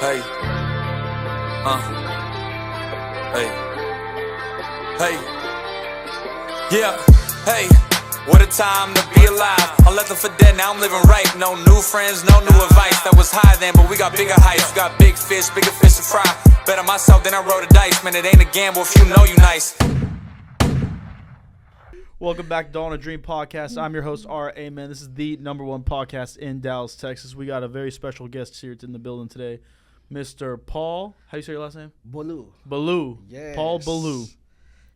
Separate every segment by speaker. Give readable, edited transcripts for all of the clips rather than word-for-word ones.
Speaker 1: Hey, hey, hey, yeah, hey, what a time to be alive. I left them for dead, now I'm living right. No new friends, no new advice. That was high then, but we got bigger heights. We got bigger fish to fry. Bet on myself, then I roll the dice. Man, it ain't a gamble if you know you nice.
Speaker 2: Welcome back to Dawn a Dream Podcast. I'm your host, R.A. Man. This is the #1 podcast in Dallas, Texas. We got a very special guest here in the building today, Mr. Paul. How do you say your last name?
Speaker 3: Bolu.
Speaker 2: Bolu.
Speaker 3: Yes.
Speaker 2: Paul Bolu.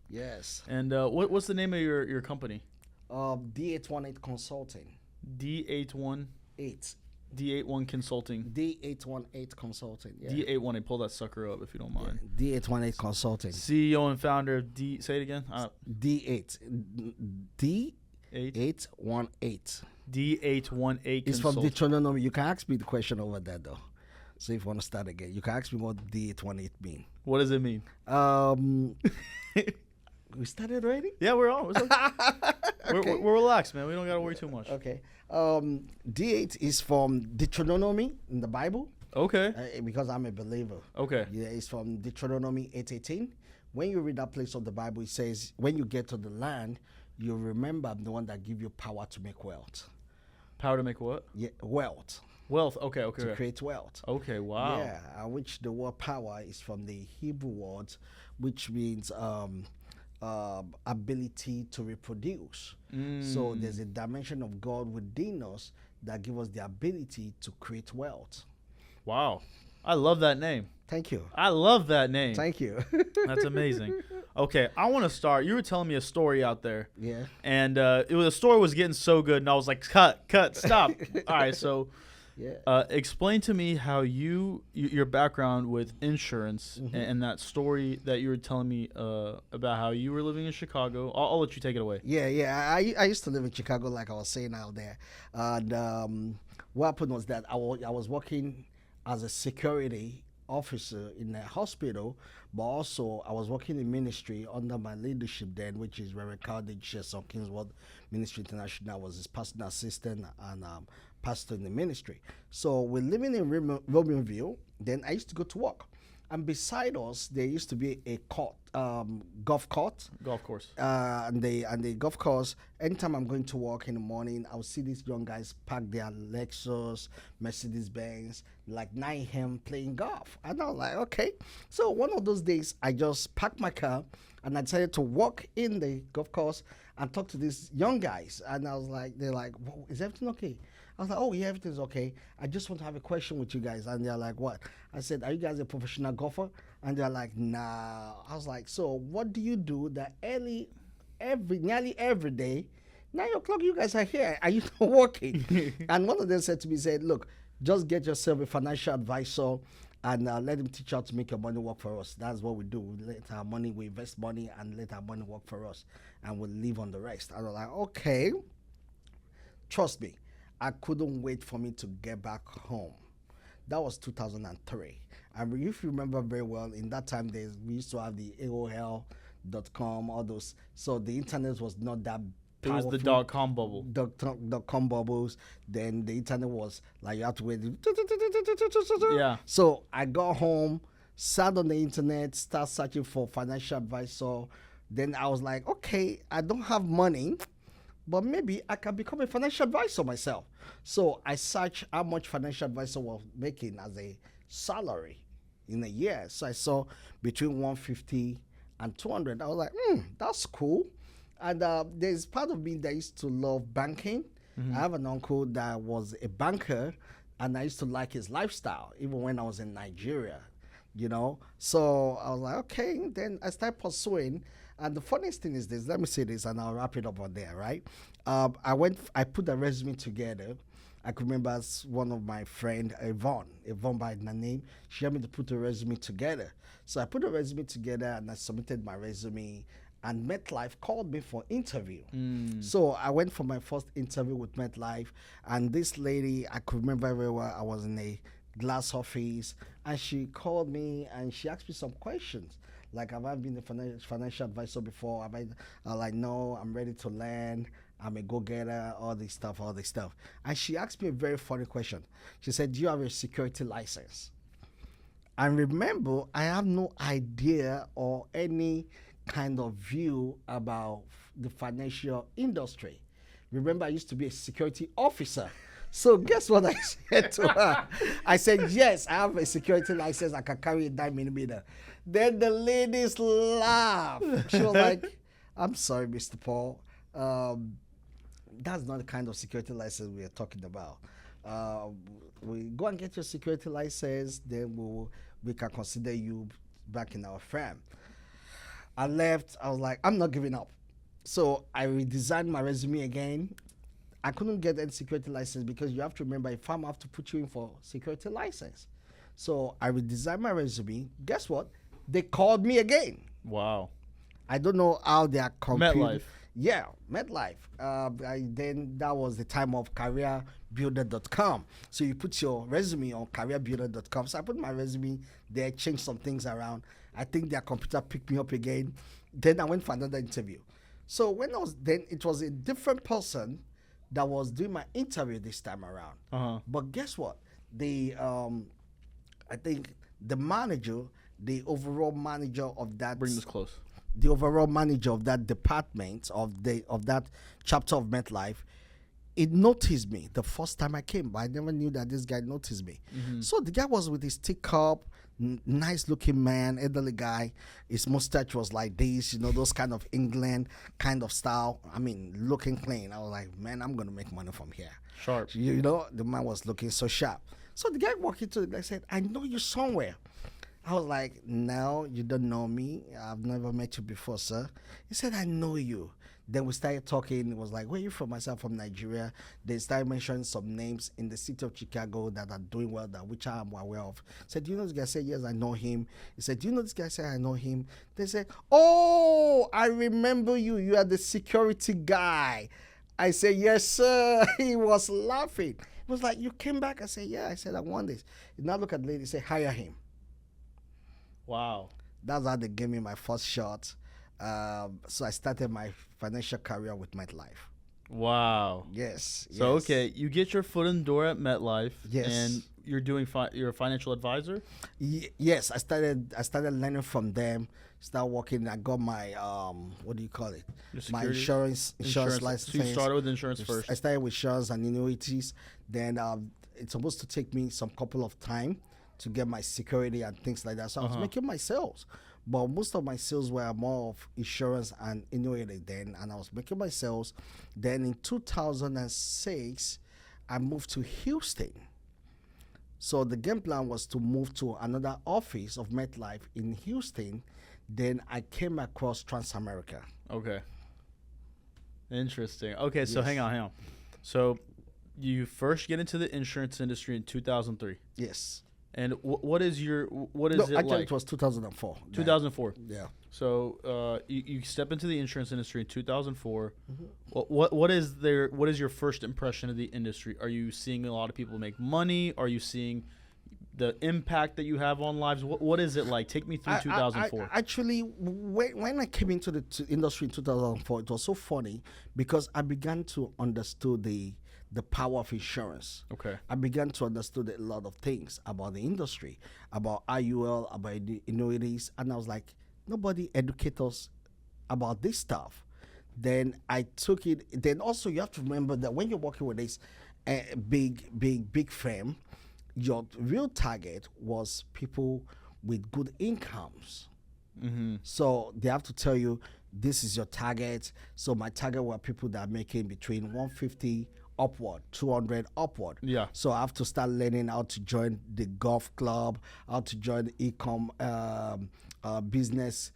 Speaker 3: Yes.
Speaker 2: And what's the name of your company?
Speaker 3: D818 Consulting.
Speaker 2: D818 D81 Consulting.
Speaker 3: D818 Consulting. Yeah.
Speaker 2: D818. Pull that sucker up if you don't mind.
Speaker 3: Yeah. D818 Consulting.
Speaker 2: CEO and founder of D. Say it again.
Speaker 3: D8. D818.
Speaker 2: D818.
Speaker 3: It's from Deuteronomy. You can ask me the question over there though. So if you want to start again, you can ask me what D818 mean.
Speaker 2: What does it mean?
Speaker 3: We started already?
Speaker 2: Yeah, we're on.
Speaker 3: Okay.
Speaker 2: We're relaxed, man. We don't gotta worry too much.
Speaker 3: Okay. D8 is from Deuteronomy in the Bible.
Speaker 2: Okay.
Speaker 3: Because I'm a believer.
Speaker 2: Okay.
Speaker 3: Yeah, it's from Deuteronomy 8:18. When you read that place of the Bible, it says, when you get to the land, you remember I'm the one that give you power to make wealth.
Speaker 2: Power to make what?
Speaker 3: Yeah, wealth.
Speaker 2: Wealth. Okay.
Speaker 3: To create wealth.
Speaker 2: Okay. Wow.
Speaker 3: Yeah, which the word power is from the Hebrew word, which means ability to reproduce. So there's a dimension of God within us that gives us the ability to create wealth.
Speaker 2: Wow. I love that name.
Speaker 3: Thank you.
Speaker 2: I love that name.
Speaker 3: Thank you.
Speaker 2: That's amazing. Okay, I want to start. You were telling me a story out there.
Speaker 3: Yeah.
Speaker 2: And the story was getting so good, and I was like, cut, stop. All right, so
Speaker 3: Yeah.
Speaker 2: explain to me how your background with insurance and that story that you were telling me about how you were living in Chicago. I'll let you take it away.
Speaker 3: Yeah. I used to live in Chicago, like I was saying out there. And what happened was that I was working as a security officer in a hospital, but also I was working in ministry under my leadership then, which is Reverend Cardiff of Kingsworth Ministry International. I was his personal assistant and pastor in the ministry. So we're living in Romanville. Then I used to go to work. And beside us, there used to be a court, golf court.
Speaker 2: Golf course.
Speaker 3: And the golf course, anytime I'm going to work in the morning, I'll see these young guys park their Lexus, Mercedes-Benz, like 9 a.m. playing golf. And I was like, okay. So one of those days, I just parked my car and I decided to walk in the golf course and talk to these young guys. And I was like, they're like, whoa, is everything okay? I was like, oh, yeah, everything's okay. I just want to have a question with you guys. And they're like, what? I said, are you guys a professional golfer? And they're like, nah. I was like, so what do you do that nearly every day, 9 o'clock, you guys are here. Are you not working? And one of them said to me, look, just get yourself a financial advisor and let him teach you how to make your money work for us. That's what we do. We invest money and let our money work for us. And we'll live on the rest. I was like, okay, trust me. I couldn't wait for me to get back home. That was 2003. And if you remember very well, in that time, we used to have the AOL.com, all those. So the internet was not that powerful.
Speaker 2: It was the .com bubble.
Speaker 3: .com bubbles. Then the internet was like you have to wait.
Speaker 2: Yeah.
Speaker 3: So I got home, sat on the internet, start searching for financial advisor. Then I was like, okay, I don't have money, but maybe I can become a financial advisor myself. So I searched how much financial advisor was making as a salary in a year. So I saw between 150 and 200. I was like, that's cool. And there's part of me that used to love banking. I have an uncle that was a banker, and I used to like his lifestyle, even when I was in Nigeria, So I was like, okay. Then I started pursuing. And the funniest thing is this, let me say this and I'll wrap it up on there, right? I put a resume together. I could remember one of my friend, Yvonne by the name, she helped me to put a resume together. So I put a resume together and I submitted my resume, and MetLife called me for interview. So I went for my first interview with MetLife, and this lady, I could remember very well, I was in a glass office, and she called me and she asked me some questions. Like, have I been a financial advisor before? Like, no, I'm ready to learn. I'm a go-getter, all this stuff. And she asked me a very funny question. She said, do you have a security license? And remember, I have no idea or any kind of view about the financial industry. Remember, I used to be a security officer. So guess what I said to her? I said, yes, I have a security license. I can carry a 9mm. Then the ladies laughed. She was like, I'm sorry, Mr. Paul. That's not the kind of security license we are talking about. We go and get your security license, then we can consider you back in our firm. I left. I was like, I'm not giving up. So I redesigned my resume again. I couldn't get any security license because you have to remember, if I'm have to put you in for security license. So I redesigned my resume. Guess what? They called me again.
Speaker 2: Wow.
Speaker 3: I don't know how they are computing.
Speaker 2: MetLife.
Speaker 3: Yeah, MetLife. Then that was the time of careerbuilder.com. So you put your resume on careerbuilder.com. So I put my resume there, changed some things around. I think their computer picked me up again. Then I went for another interview. So when I was then, it was a different person that was doing my interview this time around.
Speaker 2: Uh-huh.
Speaker 3: But guess what? I think the manager, the overall manager of that.
Speaker 2: Bring this close.
Speaker 3: The overall manager of that department of that chapter of MetLife, it noticed me the first time I came, but I never knew that this guy noticed me.
Speaker 2: Mm-hmm.
Speaker 3: So the guy was with his teacup, nice looking man, elderly guy. His mustache was like this, those kind of England kind of style. I mean, looking clean. I was like, man, I'm gonna make money from here.
Speaker 2: Sharp.
Speaker 3: The man was looking so sharp. So the guy walked into the guy said, I know you somewhere. I was like, no, you don't know me. I've never met you before, sir. He said, I know you. Then we started talking. It was like, where are you from? I said, from Nigeria. They started mentioning some names in the city of Chicago that are doing well, which I am aware of. I said, do you know this guy? I said, yes, I know him. He said, do you know this guy? I said, I know him. They said, oh, I remember you. You are the security guy. I said, yes, sir. He was laughing. He was like, you came back? I said, yeah. I said, I want this. He now look at the lady and say, hire him.
Speaker 2: Wow.
Speaker 3: That's how they gave me my first shot. So I started my financial career with MetLife.
Speaker 2: Wow.
Speaker 3: Yes.
Speaker 2: So
Speaker 3: yes.
Speaker 2: okay, you get your foot in the door at MetLife.
Speaker 3: Yes.
Speaker 2: And you're doing you're a financial advisor.
Speaker 3: Yes, I started learning from them. Start working. I got my what do you call it? My insurance license.
Speaker 2: So you started with insurance first.
Speaker 3: I started with insurance and annuities. Then it's supposed to take me some couple of time to get my security and things like that. So I was making my sales. But most of my sales were more of insurance and annuity then, and I was making my sales. Then in 2006, I moved to Houston. So the game plan was to move to another office of MetLife in Houston. Then I came across Transamerica.
Speaker 2: Okay. Interesting. Okay, so
Speaker 3: Yes.
Speaker 2: hang on. So you first get into the insurance industry in 2003.
Speaker 3: Yes.
Speaker 2: And what is it
Speaker 3: Actually,
Speaker 2: like?
Speaker 3: it was 2004.
Speaker 2: 2004.
Speaker 3: Yeah.
Speaker 2: So you step into the insurance industry in 2004.
Speaker 3: Mm-hmm.
Speaker 2: What is your first impression of the industry? Are you seeing a lot of people make money? Are you seeing the impact that you have on lives? What is it like? Take me through 2004.
Speaker 3: Actually, when I came into the industry in 2004, it was so funny because I began to understand the power of insurance.
Speaker 2: Okay.
Speaker 3: I began to understand a lot of things about the industry, about IUL, about the annuities, and I was like, nobody educates us about this stuff. Then I took it. Then also you have to remember that when you're working with this big firm, your real target was people with good incomes.
Speaker 2: Mm-hmm.
Speaker 3: So they have to tell you, this is your target. So my target were people that are making between 150 upward, 200 upward.
Speaker 2: Yeah.
Speaker 3: So I have to start learning how to join the golf club, how to join the business,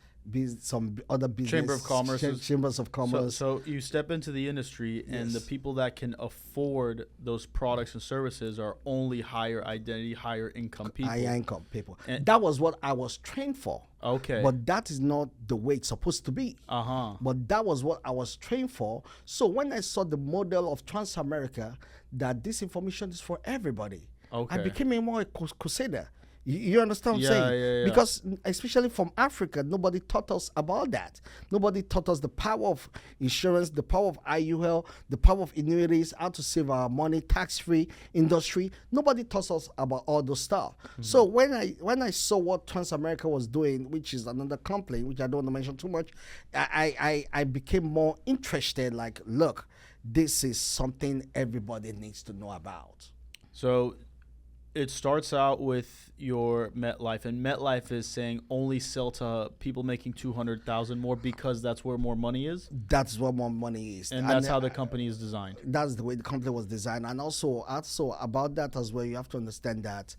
Speaker 3: some other business.
Speaker 2: Chamber of Commerce.
Speaker 3: Chambers of Commerce.
Speaker 2: So you step into the industry, and the people that can afford those products and services are only higher identity, higher income people.
Speaker 3: Higher income people.
Speaker 2: And
Speaker 3: that was what I was trained for.
Speaker 2: Okay.
Speaker 3: But that is not the way it's supposed to be. But that was what I was trained for. So when I saw the model of Transamerica, that this information is for everybody,
Speaker 2: Okay.
Speaker 3: I became a more crusader. You understand what I'm
Speaker 2: Yeah,
Speaker 3: saying?
Speaker 2: yeah, yeah.
Speaker 3: Because especially from Africa, nobody taught us about that. Nobody taught us the power of insurance, the power of IUL, the power of annuities, how to save our money, tax-free industry. Nobody taught us about all those stuff. So when I saw what Transamerica was doing, which is another company, which I don't want to mention too much, I became more interested. Like, look, this is something everybody needs to know about.
Speaker 2: So it starts out with your MetLife, and MetLife is saying only sell to people making 200,000 more because that's where more money is,
Speaker 3: That's what more money is,
Speaker 2: and that's how the company is designed.
Speaker 3: that's the way the company was designed. And also about that as well, you have to understand that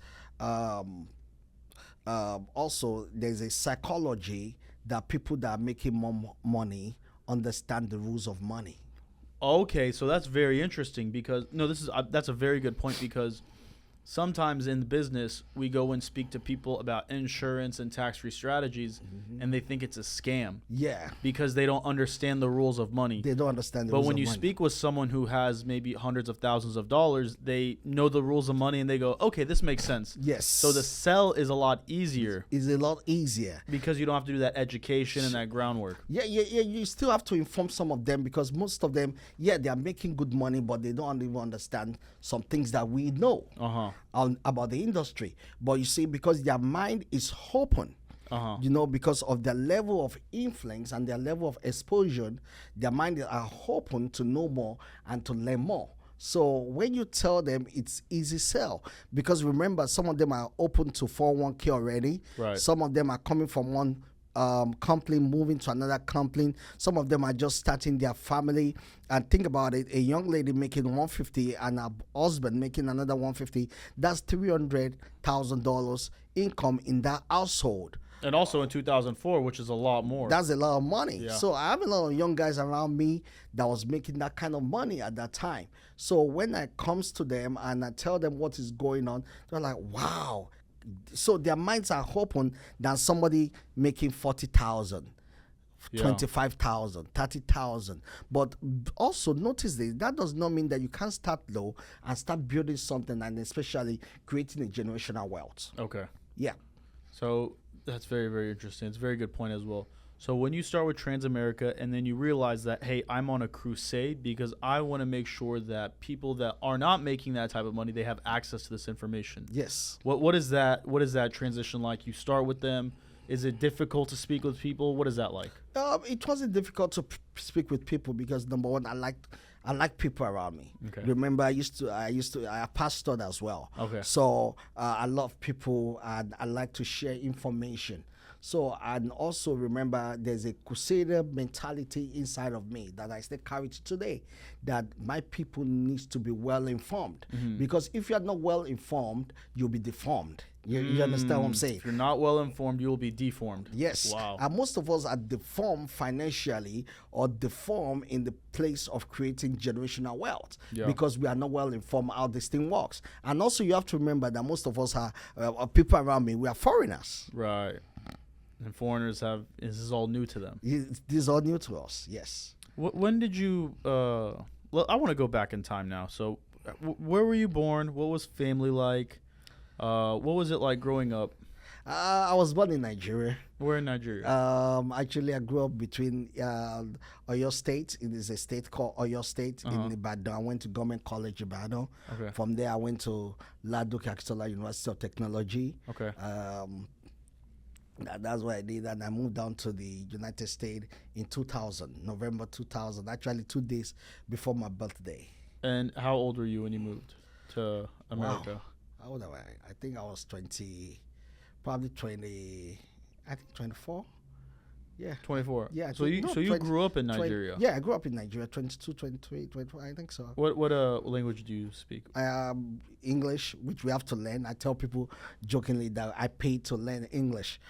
Speaker 3: also there's a psychology that people that are making more money understand the rules of money.
Speaker 2: Okay, so that's very interesting because that's a very good point because sometimes in business we go and speak to people about insurance and tax-free strategies, and they think it's a scam
Speaker 3: Yeah,
Speaker 2: because they don't understand the rules of money.
Speaker 3: they don't understand the
Speaker 2: But
Speaker 3: rules
Speaker 2: when
Speaker 3: of
Speaker 2: you
Speaker 3: money.
Speaker 2: speak with someone who has maybe hundreds of thousands of dollars, they know the rules of money and they go, okay, this makes sense.
Speaker 3: Yes.
Speaker 2: So the sell is a lot easier
Speaker 3: is a lot easier.
Speaker 2: because you don't have to do that education and that groundwork.
Speaker 3: Yeah. You still have to inform some of them because most of them, they are making good money, but they don't even understand some things that we know about the industry. But you see, because their mind is open, because of their level of influence and their level of exposure, their mind are open to know more and to learn more. So when you tell them, it's easy sell because remember, some of them are open to 401k already.
Speaker 2: Right.
Speaker 3: Some of them are coming from one company moving to another company. Some of them are just starting their family. And think about it, a young lady making 150 and a husband making another 150, that's $300,000 income in that household.
Speaker 2: And also in 2004, which is a lot more.
Speaker 3: That's a lot of money.
Speaker 2: Yeah.
Speaker 3: So I have a lot of young guys around me that was making that kind of money at that time. So when I comes to them and I tell them what is going on, they're like, wow. So their minds are open than somebody making 40,000, 25,000, 30,000. But also notice this, that does not mean that you can't start low and start building something and especially creating a generational wealth.
Speaker 2: Okay.
Speaker 3: Yeah.
Speaker 2: So that's very, very interesting. It's a very good point as well. So when you start with Transamerica and then you realize that, hey, I'm on a crusade because I want to make sure that people that are not making that type of money, they have access to this information.
Speaker 3: Yes.
Speaker 2: What is that transition like? You start with them. Is it difficult to speak with people? What is that like?
Speaker 3: It wasn't difficult to speak with people because number one, I like people around me.
Speaker 2: Okay.
Speaker 3: Remember, I pastored as well.
Speaker 2: Okay.
Speaker 3: So I love people and I like to share information. So, and also remember, there's a crusader mentality inside of me that I still carry to today, that my people needs to be well informed. Because if you're not well informed, you'll be deformed. You understand what I'm saying?
Speaker 2: If you're not well informed, you will be deformed.
Speaker 3: Yes.
Speaker 2: Wow.
Speaker 3: And most of us are deformed financially or deformed in the place of creating generational wealth because we are not well informed how this thing works. And also you have to remember that most of us are people around me, we are foreigners.
Speaker 2: Right. And foreigners this is all new to them.
Speaker 3: This is all new to us, yes.
Speaker 2: When did you, well, I want to go back in time now. So where were you born? What was family like? What was it like growing up?
Speaker 3: I was born in Nigeria.
Speaker 2: Where in Nigeria?
Speaker 3: Actually, I grew up between Oyo State. It is a state called Oyo State in Ibadan. I went to Government College Ibadan.
Speaker 2: Okay.
Speaker 3: From there, I went to Ladoke Akitola University of Technology.
Speaker 2: Okay.
Speaker 3: That's what I did, and I moved down to the United States in 2000, November 2000, actually 2 days before my birthday.
Speaker 2: And how old were you when you moved to America?
Speaker 3: Wow. How old am I? I think I was 20, probably 20, I think 24. Yeah.
Speaker 2: 24.
Speaker 3: Yeah.
Speaker 2: So you
Speaker 3: 20
Speaker 2: grew up in Nigeria?
Speaker 3: Yeah, I grew up in Nigeria, 22, 23, 24, I think so.
Speaker 2: What language do you speak?
Speaker 3: English, which we have to learn. I tell people jokingly that I paid to learn English,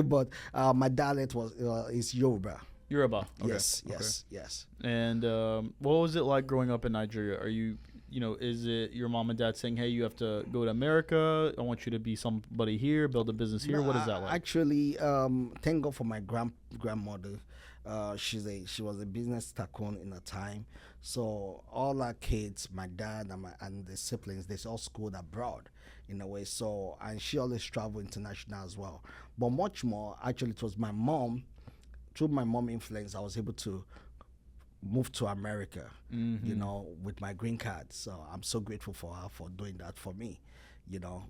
Speaker 3: but my dialect is Yoruba.
Speaker 2: Yoruba. Okay.
Speaker 3: Yes.
Speaker 2: And what was it like growing up in Nigeria? Are you, is it your mom and dad saying, hey, you have to go to America? I want you to be somebody here, build a business here.
Speaker 3: No,
Speaker 2: what is that like?
Speaker 3: Actually, thank God for my grandmother. She was a business tycoon in her time. So all our kids, my dad and the siblings, they all schooled abroad in a way. So and she always traveled international as well. But much more, actually, it was my mom. Through my mom influence, I was able to move to America, with my green card. So I'm so grateful for her for doing that for me.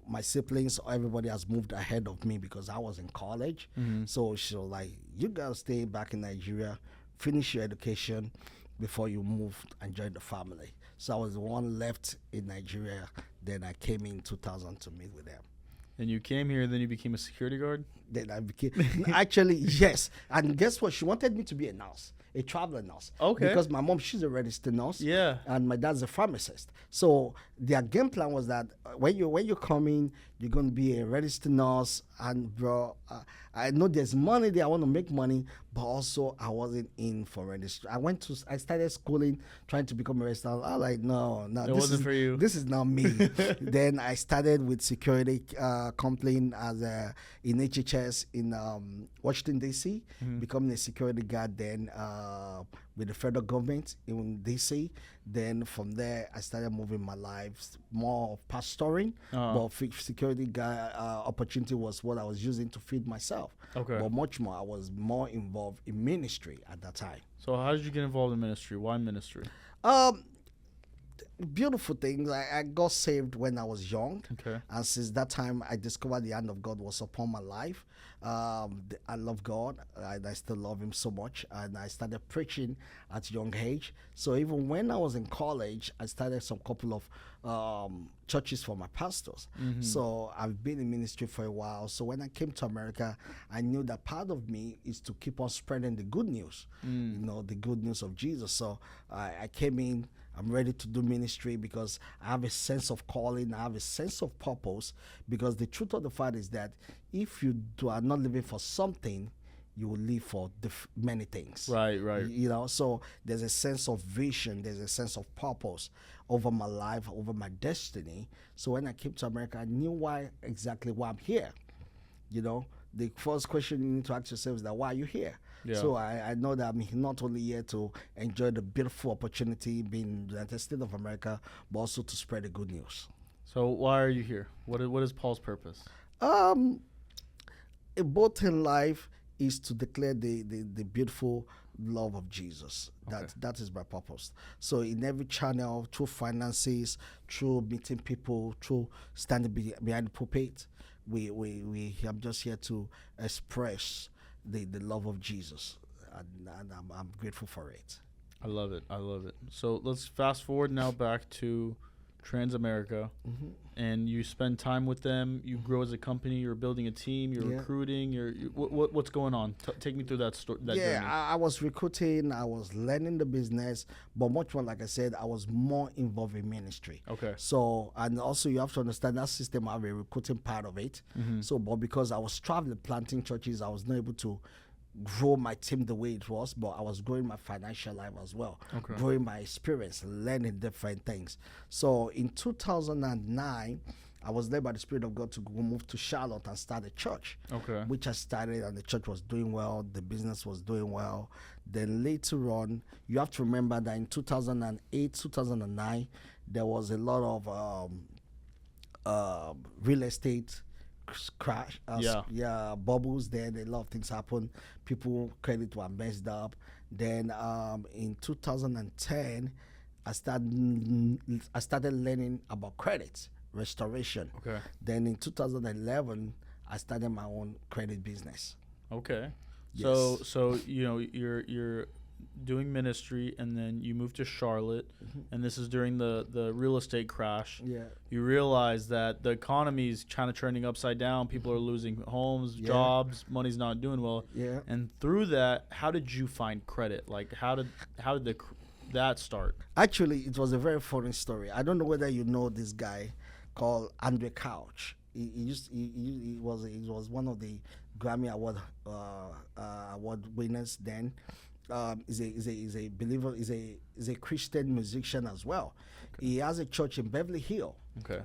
Speaker 3: My siblings, everybody has moved ahead of me because I was in college. So she was like, you gotta stay back in Nigeria, finish your education before you move and join the family. So I was the one left in Nigeria. Then I came in 2000 to meet with them.
Speaker 2: And you came here, then you became a security guard?
Speaker 3: Then I became, actually, yes. And guess what? She wanted me to be a nurse, a traveler nurse.
Speaker 2: Okay.
Speaker 3: Because my mom, she's a registered nurse.
Speaker 2: Yeah.
Speaker 3: And my dad's a pharmacist. So their game plan was that when you come in, you're going to be a registered nurse. And bro, I know there's money there. I want to make money, but also I wasn't in for registry. I started schooling, trying to become a registered. I was like, no,
Speaker 2: It wasn't for you.
Speaker 3: This is not me. Then I started with security company in HHS in Washington, D.C., becoming a security guard then with the federal government in D.C. Then from there, I started moving my life more of pastoring. But security guard opportunity was what I was using to feed myself.
Speaker 2: Okay.
Speaker 3: But much more, I was more involved in ministry at that time.
Speaker 2: So how did you get involved in ministry? Why ministry?
Speaker 3: Beautiful things. I got saved when I was young.
Speaker 2: Okay.
Speaker 3: And since that time, I discovered the hand of God was upon my life. I love God. I still love Him so much. And I started preaching at a young age. So even when I was in college, I started some couple of churches for my pastors. So I've been in ministry for a while. So when I came to America, I knew that part of me is to keep on spreading the good news, the good news of Jesus. So I came in. I'm ready to do ministry because I have a sense of calling. I have a sense of purpose. Because the truth of the fact is that if you are not living for something, you will live for many things.
Speaker 2: Right.
Speaker 3: So there's a sense of vision. There's a sense of purpose over my life, over my destiny. So when I came to America, I knew exactly why I'm here. The first question you need to ask yourself is that why are you here? Yeah. So I know that I'm not only here to enjoy the beautiful opportunity being in the United States of America, but also to spread the good news.
Speaker 2: So why are you here? What is Paul's purpose?
Speaker 3: Both in life is to declare the beautiful love of Jesus. That is my purpose. So in every channel, through finances, through meeting people, through standing behind the pulpit, I'm just here to express the love of Jesus, and I'm grateful for it.
Speaker 2: I love it. So let's fast forward now back to Transamerica, and you spend time with them. You grow as a company. You're building a team. You're recruiting. What's going on? Take me through that story. Journey.
Speaker 3: I was recruiting. I was learning the business, but much more, like I said, I was more involved in ministry.
Speaker 2: Okay.
Speaker 3: So, and also you have to understand that system have a recruiting part of it. So, but because I was traveling, planting churches, I was not able to grow my team the way it was, but I was growing my financial life as well, growing my experience, learning different things. So in 2009, I was led by the Spirit of God to go move to Charlotte and start a church, which I started, and the church was doing well, the business was doing well. Then later on, you have to remember that in 2008, 2009, there was a lot of real estate crash, bubbles. Then a lot of things happened. People credit were messed up. Then in 2010, I started learning about credit restoration. Then in 2011, I started my own credit business.
Speaker 2: Yes. So you're doing ministry, and then you moved to Charlotte, and this is during the real estate crash. You realize that the economy is kind of turning upside down. People are losing homes, jobs, money's not doing well. And through that, how did you find credit? Like how did that start?
Speaker 3: Actually, it was a very funny story. I don't know whether you know this guy called Andre Couch. He was one of the Grammy award winners then. Is a believer, is a Christian musician as well. He has a church in Beverly Hills.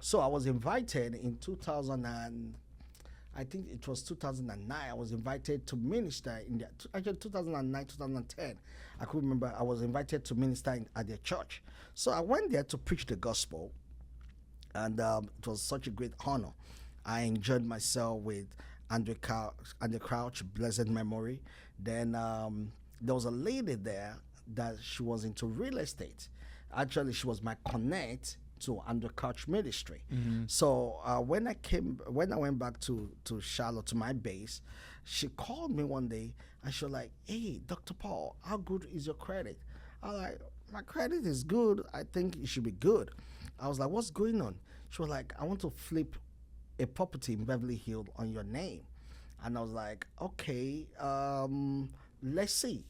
Speaker 3: So I was invited in 2000 and I think it was 2009. I was invited to minister in their, actually 2009, 2010. I could remember I was invited to minister at their church. So I went there to preach the gospel, and it was such a great honor. I enjoyed myself with Andrew Crouch, blessed memory. Then there was a lady there that she was into real estate. Actually, she was my connect to Andrew Crouch ministry. So when I went back to Charlotte, to my base, she called me one day and she was like, "Hey, Dr. Paul, how good is your credit?" I was like, "My credit is good. I think it should be good." I was like, "What's going on?" She was like, "I want to flip a property in Beverly Hills on your name." And I was like, "Okay, let's see."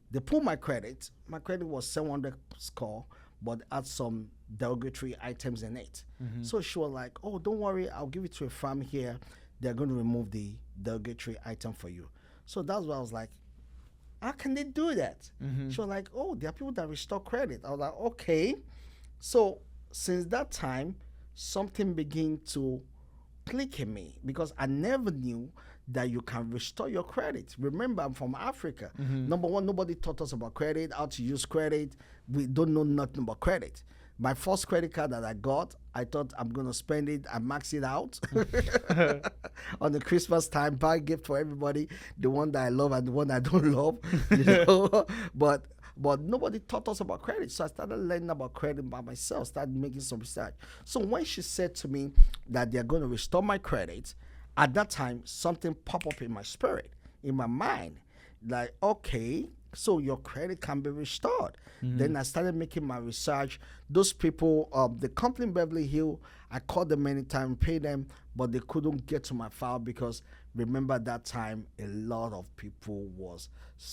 Speaker 3: They pulled my credit. My credit was 700 score, but had some derogatory items in it. So she was like, "Oh, don't worry, I'll give it to a firm here. They're going to remove the derogatory item for you." So that's why I was like, "How can they do that?" She was like, "Oh, there are people that restore credit." I was like, "Okay." So since that time, something began to click in me because I never knew that you can restore your credit. Remember, I'm from Africa. Number one, nobody taught us about credit, how to use credit. We don't know nothing about credit. My first credit card that I got, I thought I'm going to spend it and max it out on the Christmas time, buy gift for everybody, the one that I love and the one I don't love, you know. But nobody taught us about credit. So I started learning about credit by myself, started making some research. So when she said to me that they're going to restore my credit, at that time, something popped up in my spirit, in my mind. Like, okay, so your credit can be restored. Then I started making my research. Those people, the company in Beverly Hills, I called them many times, paid them, but they couldn't get to my file because remember at that time, a lot of people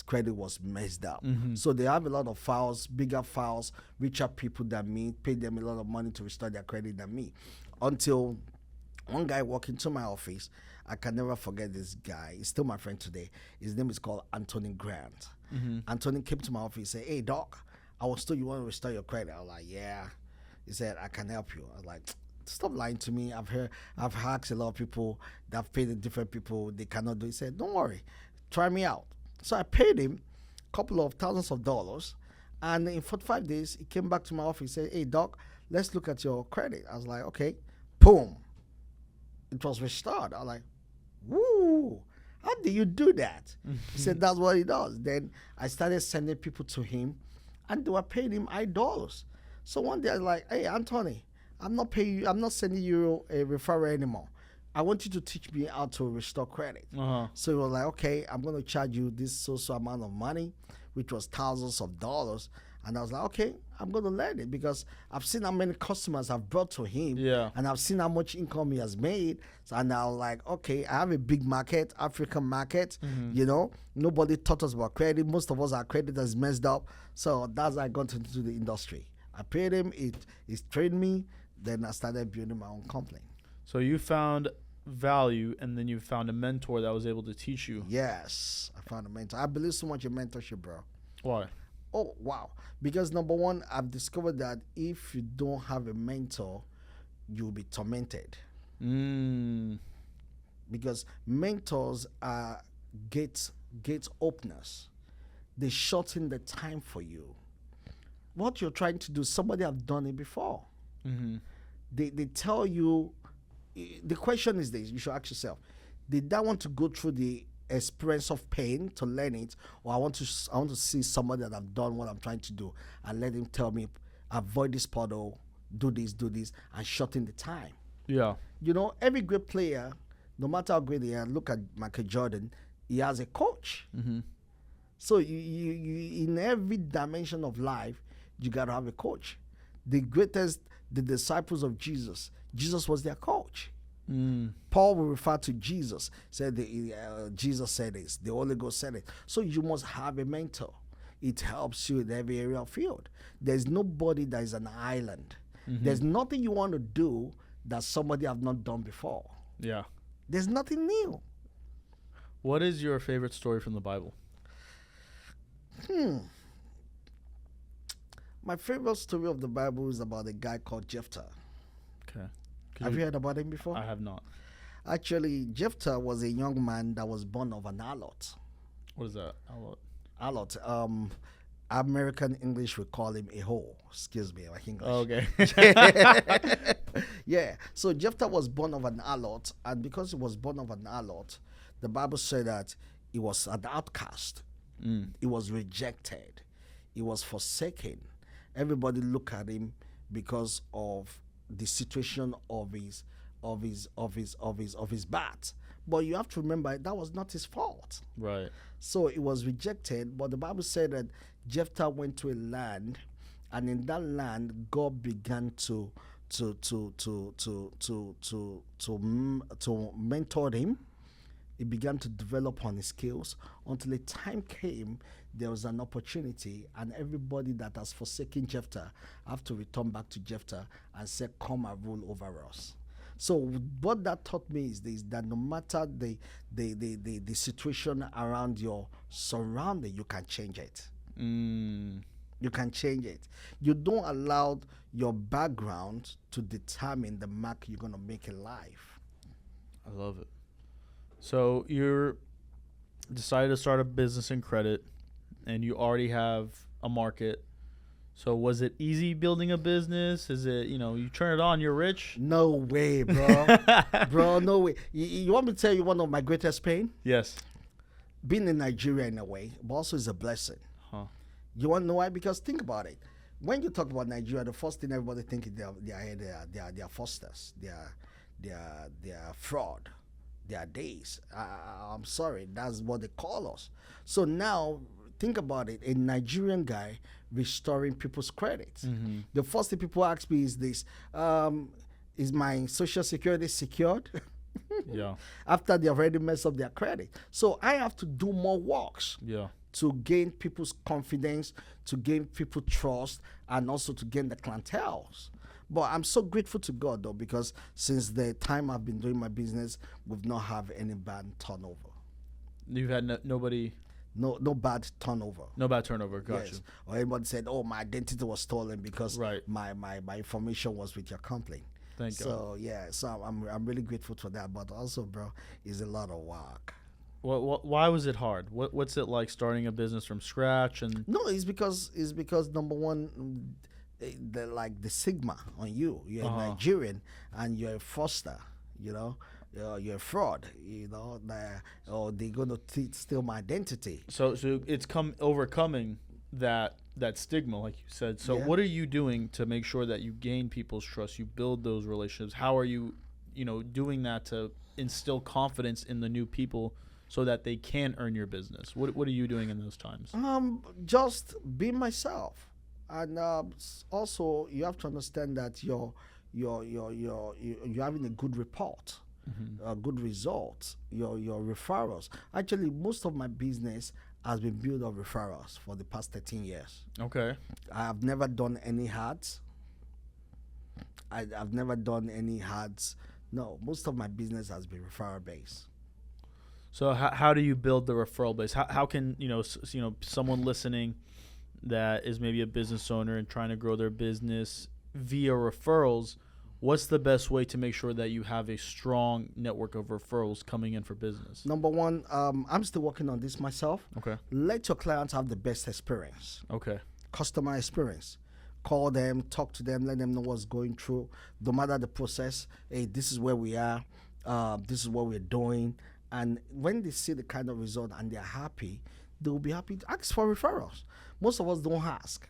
Speaker 3: credit was messed up. So they have a lot of files, bigger files, richer people than me, paid them a lot of money to restore their credit than me. Until one guy walked into my office. I can never forget this guy. He's still my friend today. His name is called Anthony Grant. Anthony came to my office and said, "Hey, Doc, I was told you want to restore your credit." I was like, "Yeah." He said, "I can help you." I was like, "Stop lying to me. I've asked a lot of people that have paid different people. They cannot do it." He said, "Don't worry. Try me out." So I paid him a couple of thousands of dollars. And in 45 days, he came back to my office and said, "Hey, Doc, let's look at your credit." I was like, "Okay." Boom. It was restored. I was like, "Woo, how do you do that?" He said, "That's what he does." Then I started sending people to him, and they were paying him $8. So one day I was like, "Hey, Anthony, I'm not paying you. I'm not sending you a referral anymore. I want you to teach me how to restore credit." So he was like, "Okay, I'm going to charge you this so amount of money," which was thousands of dollars. And I was like, "Okay, I'm going to learn it," because I've seen how many customers I've brought to him. And I've seen how much income he has made. So, and I was like, okay, I have a big market, African market. You know, nobody taught us about credit. Most of us, our credit is messed up. So that's how I got into the industry. I paid him. He trained me. Then I started building my own company.
Speaker 2: So you found value, and then you found a mentor that was able to teach you.
Speaker 3: Yes, I found a mentor. I believe so much in mentorship, bro.
Speaker 2: Why?
Speaker 3: Oh, wow. Because number one, I've discovered that if you don't have a mentor, you'll be tormented. Because mentors are gate openers. They shorten the time for you. What you're trying to do, somebody have done it before. They tell you, the question is this, you should ask yourself, did I want to go through the experience of pain to learn it, or I want to see somebody that have done what I'm trying to do and let him tell me, avoid this puddle, do this, and shorten the time.
Speaker 2: Yeah.
Speaker 3: You know, every great player, no matter how great they are, look at Michael Jordan, he has a coach. So you in every dimension of life, you got to have a coach. The disciples of Jesus was their coach. Paul will refer to Jesus, said Jesus said this, the Holy Ghost said it. So you must have a mentor. It helps you in every area of field. There's nobody that is an island. There's nothing you want to do that somebody have not done before.
Speaker 2: Yeah.
Speaker 3: There's nothing new.
Speaker 2: What is your favorite story from the Bible?
Speaker 3: My favorite story of the Bible is about a guy called Jephthah.
Speaker 2: Okay.
Speaker 3: Have you heard about him before?
Speaker 2: I have not.
Speaker 3: Actually, Jephthah was a young man that was born of an harlot.
Speaker 2: What is that? I'll-
Speaker 3: Harlot. American English we call him a hoe. Excuse me, my English.
Speaker 2: Oh, okay.
Speaker 3: Yeah. So Jephthah was born of an harlot, and because he was born of an harlot, the Bible said that he was an outcast. He was rejected. He was forsaken. Everybody looked at him because of the situation of his birth. But you have to remember that was not his fault.
Speaker 2: Right.
Speaker 3: So it was rejected. But the Bible said that Jephthah went to a land, and in that land, God began to mentor him. He began to develop on his skills until a time came. There was an opportunity, and everybody that has forsaken Jephthah have to return back to Jephthah and say, "Come and rule over us." So what that taught me is this: that no matter the situation around your surrounding, you can change it. You can change it. You don't allow your background to determine the mark you're gonna make in life.
Speaker 2: I love it. So you're decided to start a business in credit, and you already have a market. So was it easy building a business? Is it, you turn it on, you're rich?
Speaker 3: No way, bro. Bro, no way. You want me to tell you one of my greatest pain?
Speaker 2: Yes.
Speaker 3: Being in Nigeria in a way, but also is a blessing.
Speaker 2: Huh.
Speaker 3: You want to know why? Because think about it. When you talk about Nigeria, the first thing everybody thinks is they are fraudsters. They are fraud. They are days. I'm sorry, that's what they call us. So now think about it: a Nigerian guy restoring people's credit. The first thing people ask me is this: is my social security secured?
Speaker 2: Yeah.
Speaker 3: After they have already messed up their credit. So I have to do more works
Speaker 2: Yeah.
Speaker 3: to gain people's confidence, to gain people's trust, and also to gain the clientele. But I'm so grateful to God, though, because since the time I've been doing my business, we've not have any bad turnover.
Speaker 2: You've had nobody,
Speaker 3: No bad turnover.
Speaker 2: no bad turnover. Got you.
Speaker 3: Or anybody said, "Oh, my identity was stolen because
Speaker 2: Right.
Speaker 3: my information was with your company."
Speaker 2: Thank God.
Speaker 3: So yeah, so I'm really grateful for that. But also, bro, it's a lot of work.
Speaker 2: Why was it hard? What's it like starting a business from scratch? And
Speaker 3: No, it's because number one, the stigma on you. You're a Nigerian and you're a fraudster. You're a fraud. Or they're gonna steal my identity.
Speaker 2: so it's overcoming that stigma, like you said. So
Speaker 3: Yeah.
Speaker 2: what are you doing to make sure that you gain people's trust? You build those relationships. How are you, doing that to instill confidence in the new people so that they can earn your business? What are you doing in those times?
Speaker 3: Just be myself, and also you have to understand that you're having a good report, a good result. Your referrals. Actually, most of my business has been built on referrals for the past 13 years.
Speaker 2: Okay.
Speaker 3: I have never done any ads. I've never done any ads. No, most of my business has been referral based.
Speaker 2: So how do you build the referral base? How can someone listening that is maybe a business owner and trying to grow their business via referrals? What's the best way to make sure that you have a strong network of referrals coming in for business?
Speaker 3: Number one, I'm still working on this myself.
Speaker 2: Okay.
Speaker 3: Let your clients have the best experience,
Speaker 2: Okay.
Speaker 3: customer experience. Call them, talk to them, let them know what's going through. No matter the process, hey, this is where we are. This is what we're doing. And when they see the kind of result and they're happy, they will be happy to ask for referrals. Most of us don't ask.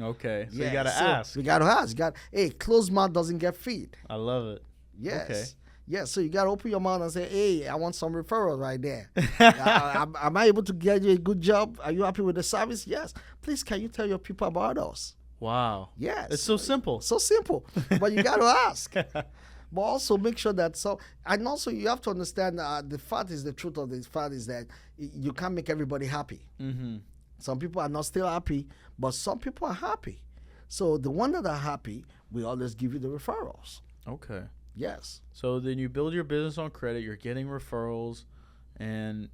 Speaker 2: Okay. So you got to ask.
Speaker 3: We got to ask. Hey, closed mouth doesn't get feed.
Speaker 2: I love it.
Speaker 3: Yes.
Speaker 2: Okay.
Speaker 3: Yeah, so you got to open your mouth and say, hey, I want some referrals right there. Am I able to get you a good job? Are you happy with the service? Yes. Please, can you tell your people about us?
Speaker 2: Wow.
Speaker 3: Yes.
Speaker 2: It's so simple.
Speaker 3: So simple. But you got to ask. But also make sure that and also you have to understand the fact is the truth of the fact is that you can't make everybody happy.
Speaker 2: Mm-hmm.
Speaker 3: Some people are not still happy, but some people are happy. So the one that are happy, we always give you the referrals.
Speaker 2: Okay.
Speaker 3: Yes.
Speaker 2: So then you build your business on credit. You're getting referrals, and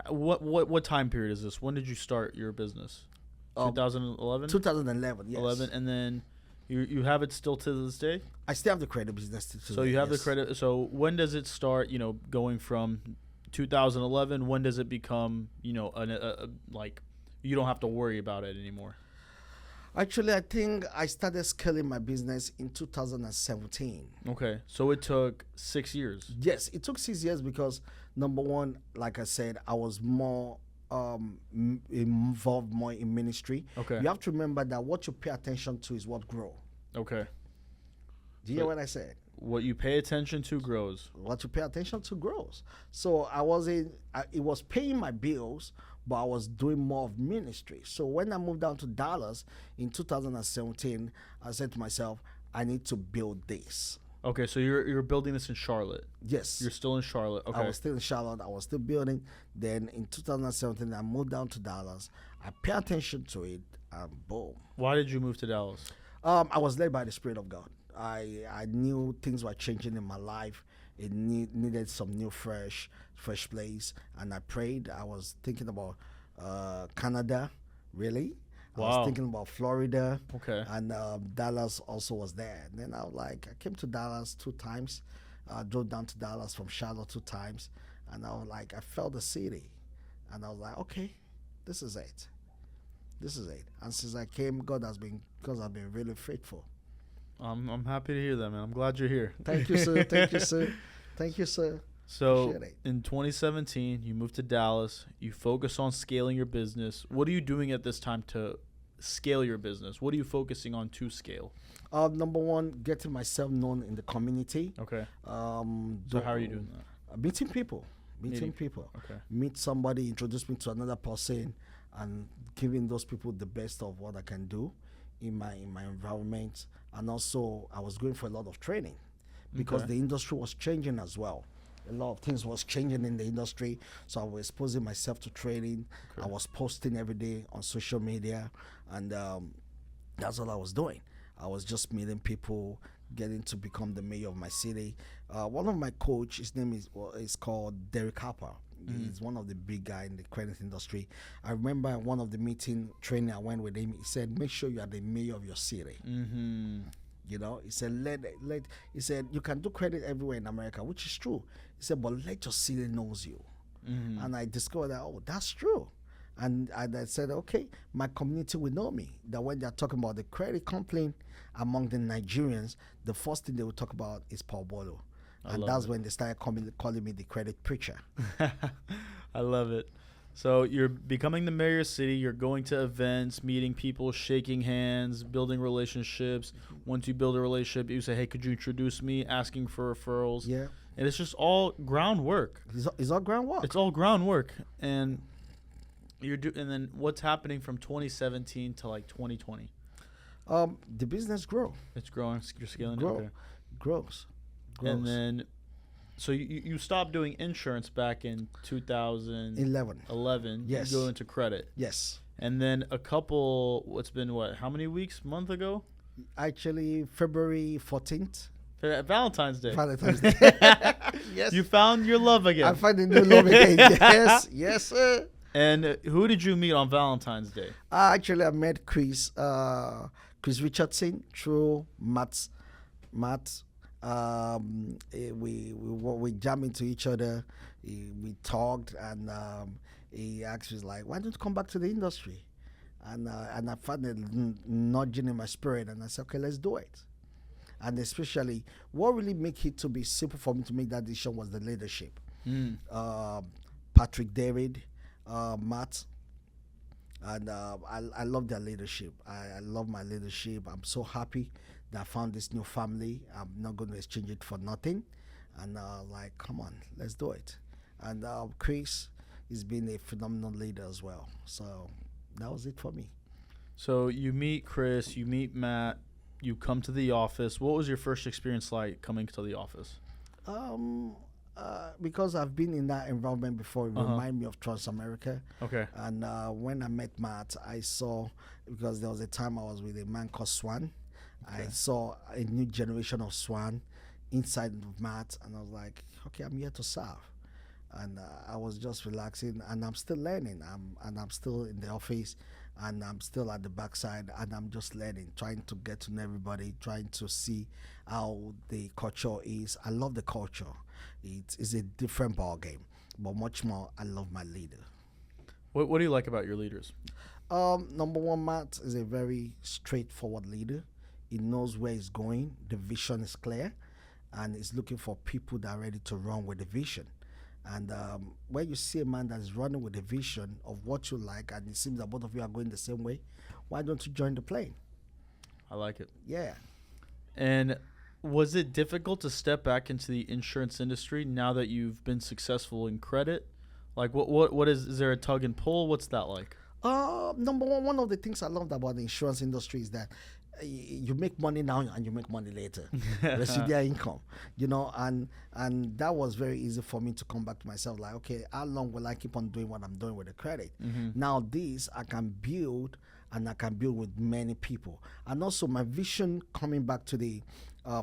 Speaker 2: what time period is this? When did you start your business? 2011.
Speaker 3: 2011. Yes.
Speaker 2: 11, and then You have it still to this day.
Speaker 3: I still have the credit business.
Speaker 2: So you have the credit. So when does it start? Going from 2011. When does it become like you don't have to worry about it anymore?
Speaker 3: Actually, I think I started scaling my business in 2017.
Speaker 2: Okay, so it took 6 years.
Speaker 3: Yes, it took 6 years because number one, like I said, I was more involved more in ministry.
Speaker 2: Okay.
Speaker 3: You have to remember that what you pay attention to is what grow.
Speaker 2: Okay.
Speaker 3: Do you hear what I said?
Speaker 2: What you pay attention to grows.
Speaker 3: What you pay attention to grows. So it was paying my bills, but I was doing more of ministry. So when I moved down to Dallas in 2017, I said to myself, I need to build this.
Speaker 2: Okay, so you're building this in Charlotte.
Speaker 3: Yes.
Speaker 2: You're still in Charlotte. Okay.
Speaker 3: I was still in Charlotte. I was still building. Then in 2017, I moved down to Dallas. I pay attention to it, and boom.
Speaker 2: Why did you move to Dallas?
Speaker 3: I was led by the Spirit of God. I knew things were changing in my life. It needed some new, fresh place. And I prayed. I was thinking about Canada, really. I
Speaker 2: Wow.
Speaker 3: was thinking about Florida.
Speaker 2: Okay.
Speaker 3: And Dallas also was there. And then I came to Dallas 2 times. I drove down to Dallas from Charlotte 2 times. And I was like, I felt the city. And I was like, okay, this is it. This is it. And since I came, God has been really faithful.
Speaker 2: I'm happy to hear that, man. I'm glad you're here.
Speaker 3: Thank you, sir. Thank you, sir. Thank you, sir.
Speaker 2: So
Speaker 3: Appreciate it.
Speaker 2: in 2017, you moved to Dallas. You focus on scaling your business. What are you doing at this time to scale your business? What are you focusing on to scale?
Speaker 3: Number one, getting myself known in the community.
Speaker 2: Okay. So how are you doing that?
Speaker 3: Meeting people.
Speaker 2: Meeting.
Speaker 3: People.
Speaker 2: Okay.
Speaker 3: Meet somebody, introduce me to another person, and giving those people the best of what I can do in my environment. And also, I was going for a lot of training because
Speaker 2: Okay.
Speaker 3: the industry was changing as well. A lot of things was changing in the industry, so I was exposing myself to training.
Speaker 2: Okay.
Speaker 3: I was posting every day on social media, and that's all I was doing. I was just meeting people, getting to become the mayor of my city. One of my coach, his name is called Derek Harper. He's one of the big guy in the credit industry. I remember one of the meeting training I went with him. He said, "Make sure you are the mayor of your city."
Speaker 2: Mm-hmm.
Speaker 3: You know, he said, he said, you can do credit everywhere in America, which is true. He said, but let your city knows you.
Speaker 2: Mm-hmm.
Speaker 3: And I discovered that, that's true. And I said, okay, my community will know me. That when they're talking about the credit complaint among the Nigerians, the first thing they will talk about is Paul Bolu. And that's when they started calling me the credit preacher.
Speaker 2: I love it. So you're becoming the mayor of city. You're going to events, meeting people, shaking hands, building relationships. Once you build a relationship, you say, hey, could you introduce me? Asking for referrals.
Speaker 3: Yeah.
Speaker 2: And it's just all groundwork.
Speaker 3: It's all groundwork.
Speaker 2: It's all groundwork. And and then what's happening from 2017 to like 2020?
Speaker 3: The business grow.
Speaker 2: It's growing. You're scaling it.
Speaker 3: Grow.
Speaker 2: Okay.
Speaker 3: Grows.
Speaker 2: And then, so you stopped doing insurance back in 2011.
Speaker 3: 11. Yes.
Speaker 2: You go into credit.
Speaker 3: Yes.
Speaker 2: And then how many weeks, month ago?
Speaker 3: Actually, February 14th.
Speaker 2: Valentine's Day.
Speaker 3: Valentine's Day. Yes.
Speaker 2: You found your love again.
Speaker 3: I found a new love again. Yes. Yes, sir.
Speaker 2: And who did you meet on Valentine's Day?
Speaker 3: Actually, I met Chris Richardson through Matt. We jammed into each other. We talked, and he actually was like, "Why don't you come back to the industry?" And I found it nudging in my spirit, and I said, "Okay, let's do it." And especially, what really made it to be simple for me to make that decision was the leadership. Patrick, David, Matt, and I love their leadership. I love my leadership. I'm so happy that I found this new family. I'm not going to exchange it for nothing. And like, come on, let's do it. And Chris has been a phenomenal leader as well. So that was it for me.
Speaker 2: So you meet Chris, you meet Matt, you come to the office. What was your first experience like coming to the office?
Speaker 3: Because I've been in that environment before, it reminded me of Transamerica.
Speaker 2: Okay.
Speaker 3: And when I met Matt, I saw, because there was a time I was with a man called Swan. Okay. I saw a new generation of Swan inside of Matt, and I was like, okay, I'm here to serve. And I was just relaxing, and I'm still learning. I'm still in the office, and I'm still at the backside, and I'm just learning, trying to get to know everybody, trying to see how the culture is. I love the culture. It is a different ball game, but much more, I love my leader.
Speaker 2: What do you like about your leaders?
Speaker 3: Number one, Matt is a very straightforward leader. He knows where he's going. The vision is clear, and he's looking for people that are ready to run with the vision. And when you see a man that is running with a vision of what you like, and it seems that both of you are going the same way, why don't you join the plane?
Speaker 2: I like it.
Speaker 3: Yeah.
Speaker 2: And was it difficult to step back into the insurance industry now that you've been successful in credit? Like, what is there a tug and pull? What's that like?
Speaker 3: Number one of the things I loved about the insurance industry is that you make money now and you make money later. Residual income, and that was very easy for me to come back to myself. Like, okay, how long will I keep on doing what I'm doing with the credit? Now this I can build, and I can build with many people. And also my vision coming back to the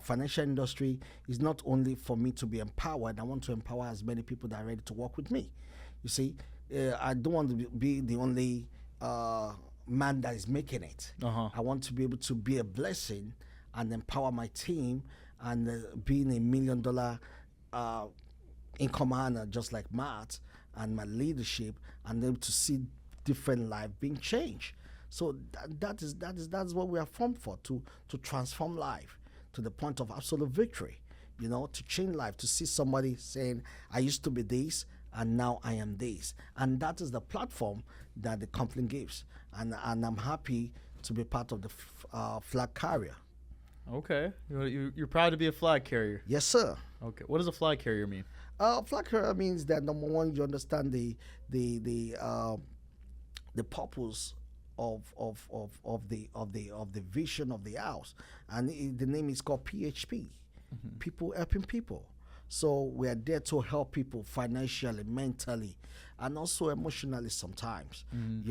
Speaker 3: financial industry is not only for me to be empowered. I want to empower as many people that are ready to work with me. You see, I don't want to be the only man that is making it. I want to be able to be a blessing and empower my team, and being a $1 million income earner just like Matt, and my leadership, and able to see different life being changed. So that's what we are formed for, to transform life to the point of absolute victory, to change life, to see somebody saying, I used to be this, and now I am this. And that is the platform that the company gives. And I'm happy to be part of the flag carrier.
Speaker 2: Okay. You're proud to be a flag carrier?
Speaker 3: Yes, sir.
Speaker 2: Okay. What does a flag carrier mean?
Speaker 3: Flag carrier means that, number one, you understand the purpose of the vision of the house, and the name is called PHP, people helping people. So we are there to help people financially, mentally, and also emotionally sometimes, and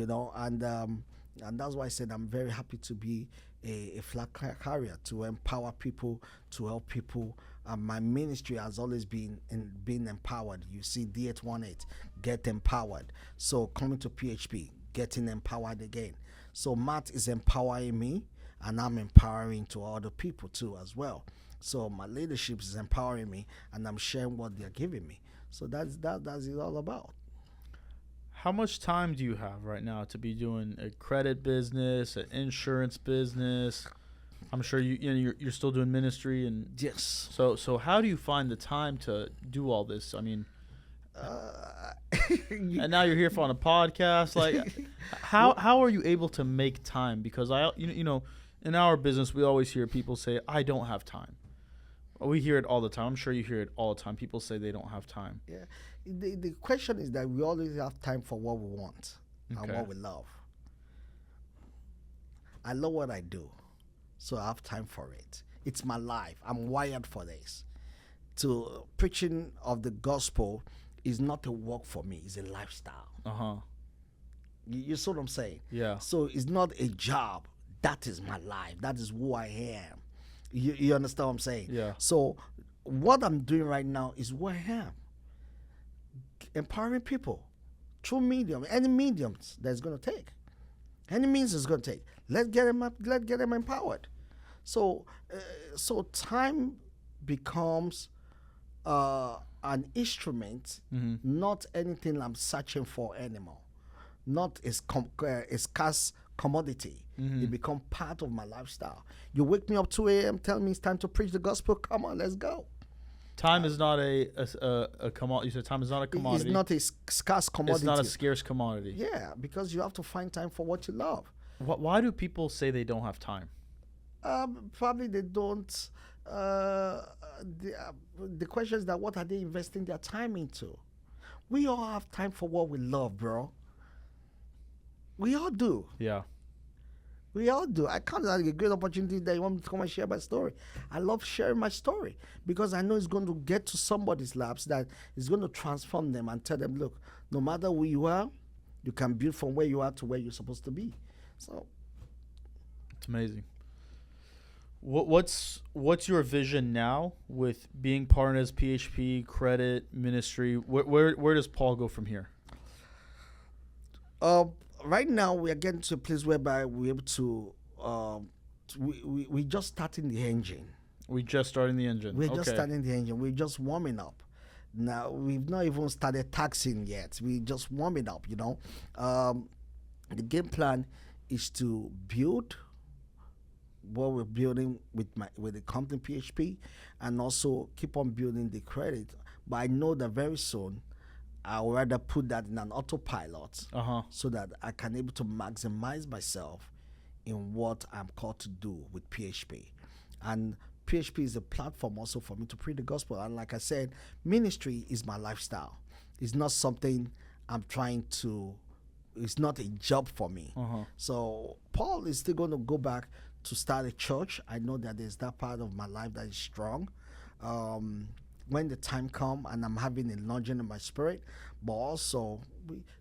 Speaker 3: that's why I said I'm very happy to be a flag carrier, to empower people, to help people. My ministry has always been empowered. You see, D818, get empowered. So coming to PHP, getting empowered again. So Matt is empowering me, and I'm empowering to other people too as well. So my leadership is empowering me, and I'm sharing what they're giving me. So that's it all about.
Speaker 2: How much time do you have right now to be doing a credit business, an insurance business? I'm sure you're still doing ministry, and
Speaker 3: yes.
Speaker 2: So how do you find the time to do all this? I mean, and now you're here on a podcast. Like, how are you able to make time? Because in our business, we always hear people say, "I don't have time." We hear it all the time. I'm sure you hear it all the time. People say they don't have time.
Speaker 3: Yeah. The question is that we always have time for what we want and what we love. I love what I do, so I have time for it. It's my life. I'm wired for this. To preaching of the gospel is not a work for me. It's a lifestyle. You see what I'm saying?
Speaker 2: Yeah.
Speaker 3: So it's not a job. That is my life. That is who I am. You understand what I'm saying?
Speaker 2: Yeah.
Speaker 3: So what I'm doing right now is who I am. Empowering people through medium, any mediums that's going to take. Any means it's going to take. Let's get them empowered. So time becomes an instrument, not anything I'm searching for anymore. Not a scarce commodity. It become part of my lifestyle. You wake me up 2 a.m., tell me it's time to preach the gospel. Come on, let's go.
Speaker 2: Time is not a commodity. You said time is not a commodity.
Speaker 3: It's not a scarce commodity.
Speaker 2: It's not a scarce commodity.
Speaker 3: Yeah, because you have to find time for what you love.
Speaker 2: Why do people say they don't have time?
Speaker 3: Probably they don't. The question is that what are they investing their time into? We all have time for what we love, bro. We all do.
Speaker 2: Yeah.
Speaker 3: We all do. I count it as a great opportunity that you want me to come and share my story. I love sharing my story because I know it's going to get to somebody's laps, that is going to transform them and tell them, look, no matter who you are, you can build from where you are to where you're supposed to be. So
Speaker 2: it's amazing. What's your vision now with being partnered as PHP, credit, ministry? Where does Paul go from here?
Speaker 3: right now we are getting to a place whereby we're able to we just starting the engine.
Speaker 2: We just starting the engine.
Speaker 3: We're
Speaker 2: okay.
Speaker 3: just starting the engine. We're just warming up. Now we've not even started taxing yet. We're just warming up. The game plan is to build what we're building with the company PHP, and also keep on building the credit. But I know that very soon I'll rather put that in an autopilot so that I can able to maximize myself in what I'm called to do with PHP. And PHP is a platform also for me to preach the gospel. And like I said, ministry is my lifestyle. It's not something I'm trying to, it's not a job for me. So Paul is still going to go back to start a church. I know that there's that part of my life that is strong. When the time come and I'm having a longing in my spirit, but also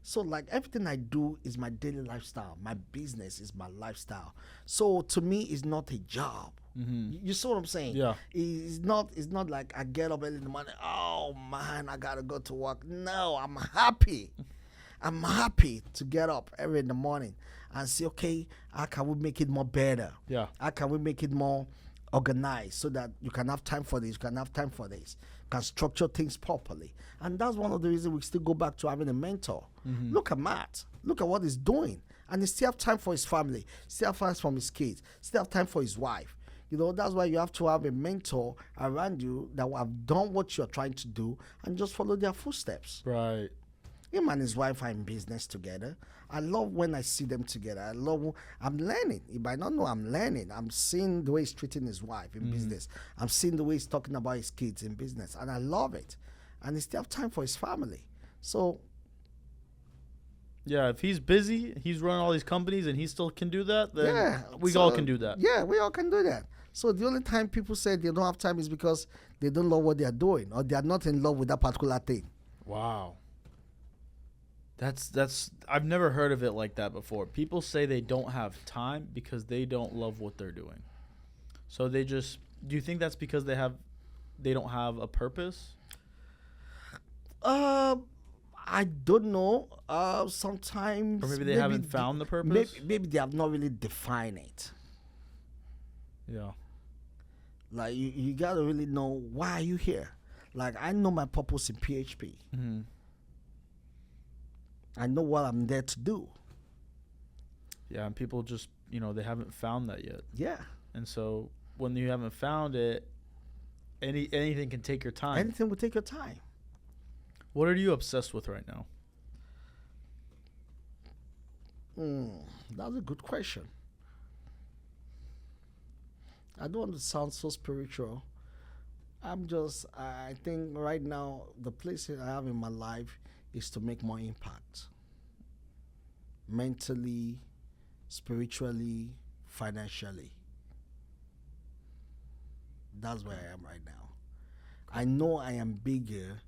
Speaker 3: so like everything I do is my daily lifestyle. My business is my lifestyle. So to me, it's not a job. You see what I'm saying?
Speaker 2: Yeah.
Speaker 3: It's not like I get up early in the morning. Oh man, I gotta go to work. No, I'm happy. I'm happy to get up every in the morning and say, okay, how can we make it more better?
Speaker 2: Yeah.
Speaker 3: How can we make it more organized so that you can have time for this, you can have time for this, you can structure things properly. And that's one of the reasons we still go back to having a mentor. Look at Matt. Look at what he's doing. And he still have time for his family, still have time for his kids, still have time for his wife. That's why you have to have a mentor around you that will have done what you're trying to do and just follow their footsteps.
Speaker 2: Right.
Speaker 3: Him and his wife are in business together. I love when I see them together. I'm learning. You might not know I'm learning. I'm seeing the way he's treating his wife in business. I'm seeing the way he's talking about his kids in business. And I love it. And he still have time for his family. So
Speaker 2: yeah, if he's busy, he's running all these companies and he still can do that, then
Speaker 3: yeah,
Speaker 2: we all can do that.
Speaker 3: Yeah, we all can do that. So the only time people say they don't have time is because they don't love what they are doing, or they are not in love with that particular thing.
Speaker 2: Wow. That's I've never heard of it like that before. People say they don't have time because they don't love what they're doing. So do you think that's because they don't have a purpose?
Speaker 3: I don't know. Sometimes
Speaker 2: Or maybe they haven't found the purpose?
Speaker 3: Maybe they have not really defined it.
Speaker 2: Yeah.
Speaker 3: Like you gotta really know, why are you here? Like I know my purpose in PHP. I know what I'm there to do.
Speaker 2: Yeah, and people just, they haven't found that yet.
Speaker 3: Yeah.
Speaker 2: And so when you haven't found it, anything can take your time.
Speaker 3: Anything will take your time.
Speaker 2: What are you obsessed with right now?
Speaker 3: That's a good question. I don't want to sound so spiritual. I think right now, the place I have in my life is to make more impact. Mentally, spiritually, financially. That's where I am right now. I know I am bigger,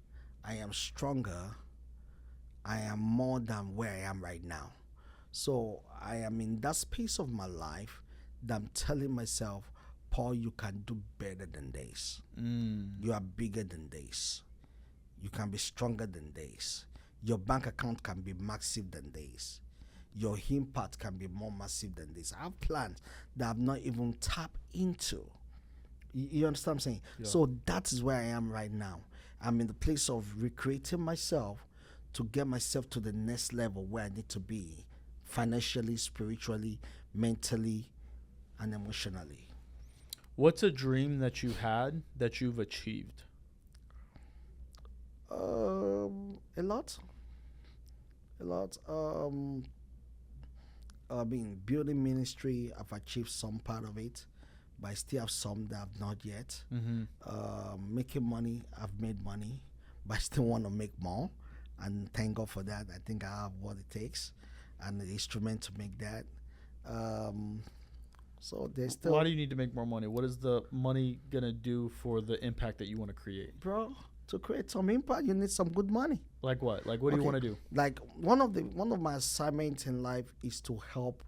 Speaker 3: I am stronger, I am more than where I am right now. So I am in that space of my life that I'm telling myself, Paul, you can do better than this. You are bigger than this. You can be stronger than this. Your bank account can be massive than this. Your impact can be more massive than this. I have plans that I've not even tapped into. You understand what I'm saying? Yeah. So that is where I am right now. I'm in the place of recreating myself to get myself to the next level where I need to be, financially, spiritually, mentally, and emotionally.
Speaker 2: What's a dream that you had that you've achieved?
Speaker 3: A lot. Building ministry, I've achieved some part of it, but I still have some that I've not yet. Making money, I've made money, but I still want to make more, and thank God for that. I think I have what it takes and the instrument to make that. So there's still.
Speaker 2: Why do you need to make more money? What is the money gonna do for the impact that you want to create?
Speaker 3: Bro, to create some impact, you need some good money.
Speaker 2: Like what? Like what do you want to do?
Speaker 3: Like one of my assignments in life is to help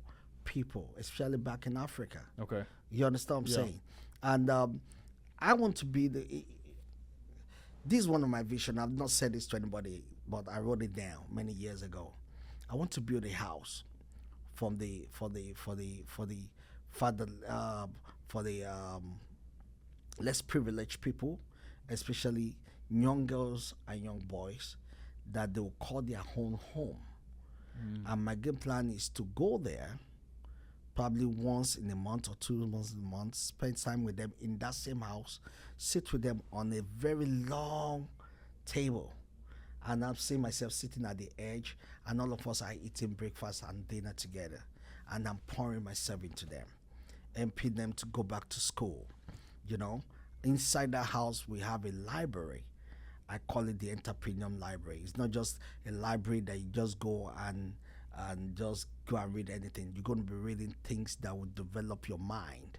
Speaker 3: people, especially back in Africa.
Speaker 2: Okay.
Speaker 3: You understand what I'm saying? And I want to be this is one of my vision. I've not said this to anybody, but I wrote it down many years ago. I want to build a house from the father for the less privileged people, especially young girls and young boys, that they will call their own home. And my game plan is to go there probably once in a month or 2 months in a month, spend time with them in that same house, sit with them on a very long table. And I'm seeing myself sitting at the edge, and all of us are eating breakfast and dinner together. And I'm pouring myself into them, helping them to go back to school. You know, inside that house, we have a library. I call it the entrepreneur library. It's not just a library that you just go and just go and read anything. You're going to be reading things that will develop your mind,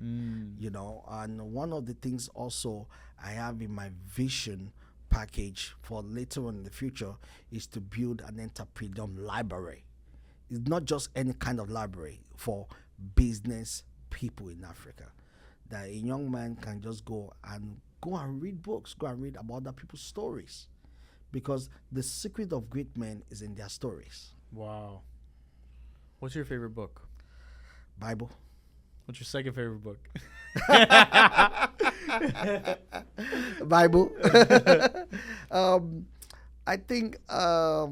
Speaker 3: you know. And one of the things also I have in my vision package for later on in the future is to build an entrepreneur library. It's not just any kind of library for business people in Africa, that a young man can just go and read books, go and read about other people's stories, because the secret of great men is in their stories.
Speaker 2: Wow. What's your favorite book?
Speaker 3: Bible.
Speaker 2: What's your second favorite book?
Speaker 3: Bible. I think I've